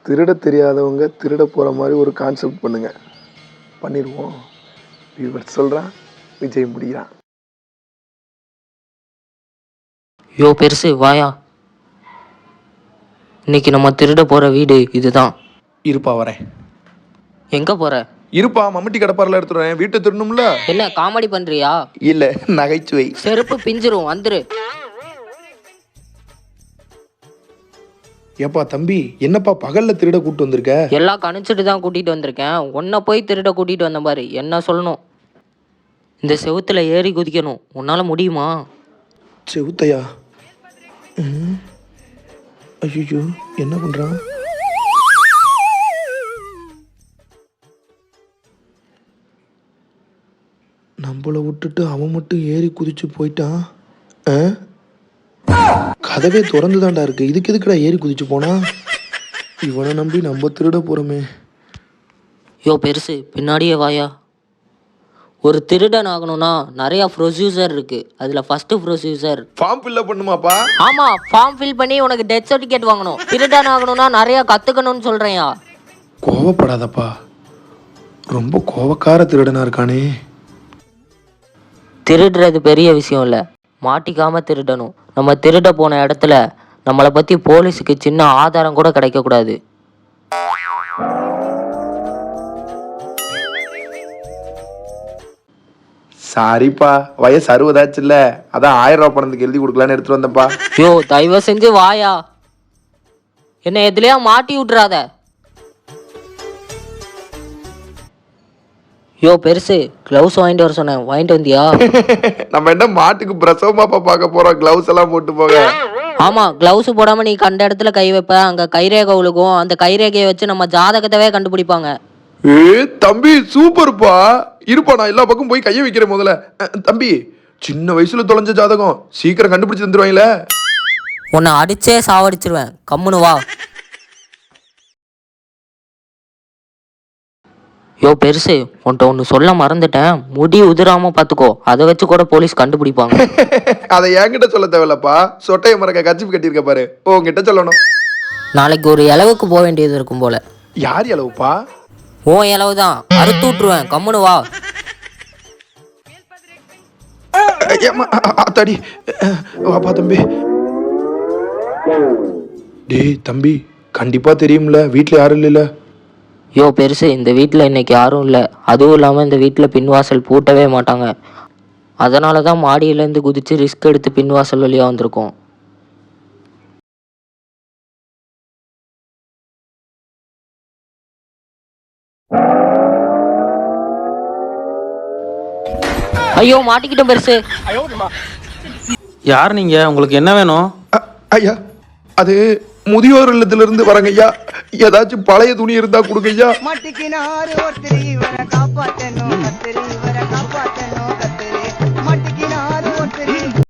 திருட தெரியாதவங்க திருட போகிற மாதிரி ஒரு கான்செப்ட் பண்ணுங்க, பண்ணிடுவோம். வியூவர் சொல்கிறான், விஜய் முடிகிறான். யோ பெருசு வாயா, இன்னைக்கு நம்ம திருட போகிற வீடு இதுதான். இருப்பா வரேன். எங்கே போகிற? இருப்பா, மம்முட்டி கடப்பாரில் எடுத்துடுறேன். வீட்டை திருடணும்ல. என்ன காமெடி பண்ணுறியா? இல்லை, நகைச்சுவை. செருப்பு பிஞ்சிரும், வந்துரு. ஏப்பா தம்பி, என்னப்பா பகல்ல திருட கூட்டு வந்திருக்க? எல்லாம் கணிச்சிட்டு தான் கூட்டிகிட்டு வந்திருக்கேன். உன்னை போய் திருட கூட்டிகிட்டு வந்த பாரு. என்ன சொல்லணும்? இந்த செவுத்துல ஏறி குதிக்கணும். உன்னால் முடியுமா? செவுத்தையா? ஐயோ, என்ன பண்றான்? நம்மளை விட்டுட்டு அவன் மட்டும் ஏறி குதிச்சு போயிட்டான். கதவே திறந்து தான்டா இருக்கு, இதுக்கு எதுக்குடா ஏறி குதிச்சு போனா? இவனை நம்பி நம்ம திருட போறோமே. யோ பெருசு பின்னாடியே வாயா. ஒரு திருடன் ஆகணும்னா நிறையா ப்ரொசீஜர் இருக்கு. அதில் ஃபர்ஸ்ட் ப்ரொசீஜர் ஃபார்ம் ஃபில் பண்ணுமாப்பா? ஆமாம், ஃபார்ம் ஃபில் பண்ணி உனக்கு டெத் சர்டிஃபிகேட் வாங்கணும். திருடன் ஆகணும்னா நிறையா கற்றுக்கணும்னு சொல்கிறேன்யா. கோவப்படாதப்பா, ரொம்ப கோவக்கார திருடனா இருக்கானே. திருடுறது பெரிய விஷயம் இல்லை, மாட்டிக்காமல் திருடணும். நம்ம திருட போன இடத்துல நம்மளை பற்றி போலீஸுக்கு சின்ன ஆதாரம் கூட கிடைக்கக்கூடாது. சாரிப்பா, வயசு 60 ஆச்சுல்ல, அதான் 1000 ரூபா பணத்துக்கு எழுதி கொடுக்கலான்னு எடுத்துட்டு வந்தப்பா. யோ தயவு செஞ்சு வாயா, என்ன எதுலையா மாட்டி விட்டுறாத. யோ பெருசு க்ளவுஸ் வாங்கிட்டு வர சொன்னேன், வாங்கிட்டு வந்தியா? நம்ம என்ன மாட்டுக்கு பிரசவமாப்பா பார்க்க போறோம், கிளவுஸ் எல்லாம் போட்டு போக? ஆமா, கிளவுஸ் போடாம நீ கண்ட இடத்துல கை வைப்ப, அங்க கைரேகை உழுகும். அந்த கைரேகையை வச்சு நம்ம ஜாதகத்தவே கண்டுபிடிப்பாங்க. தம்பி சூப்பர்ப்பா. இருப்பா, நான் எல்லா பக்கம் போய் கையை வைக்கிறேன் முதல்ல. தம்பி, சின்ன வயசுல தொலைஞ்ச ஜாதகம் சீக்கிரம் கண்டுபிடிச்சு தந்துருவாங்களே. உன்னை அடிச்சே சாவடிச்சிருவேன், கம்முனு வா. யோ பெருசு, உன்ட்ட ஒன்று சொல்ல மறந்துட்டேன். முடி உதிராம பார்த்துக்கோ, அதை வச்சு கூட போலீஸ் கண்டுபிடிப்பாங்க. அதை என்கிட்ட சொல்ல தேவையில்லப்பா, சொட்டைய மறக்க கச்சிப்பு கட்டியிருக்க பாரு, உங்ககிட்ட சொல்லணும். நாளைக்கு ஒரு இளவுக்கு போக வேண்டியது இருக்கும் போல. யார் இளவுப்பா? ஓ இளவு தான், அறுத்து விட்டுருவேன், கம்முனு வா. அத்தாடி, வாப்பா தம்பி. டேய் தம்பி, கண்டிப்பா தெரியும்ல, வீட்டில் யாரும் இல்லைல்ல? யோ பெருசு, இந்த வீட்டில் இன்னைக்கு யாரும் இல்லை. அதுவும் இல்லாமல் இந்த வீட்டில் பின்வாசல் பூட்டவே மாட்டாங்க. அதனால தான் மாடியிலேருந்து குதித்து ரிஸ்க் எடுத்து பின்வாசல் வழியாக வந்திருக்கோம். ஐயோ மாட்டிக்கிட்டோம் பெருசு. யார் நீங்க? உங்களுக்கு என்ன வேணும்? ஐயா, அது முதியோர் இல்லத்திலிருந்து வரங்க ஐயா. ஏதாச்சும் பழைய துணி இருந்தா கொடுங்க ஐயா.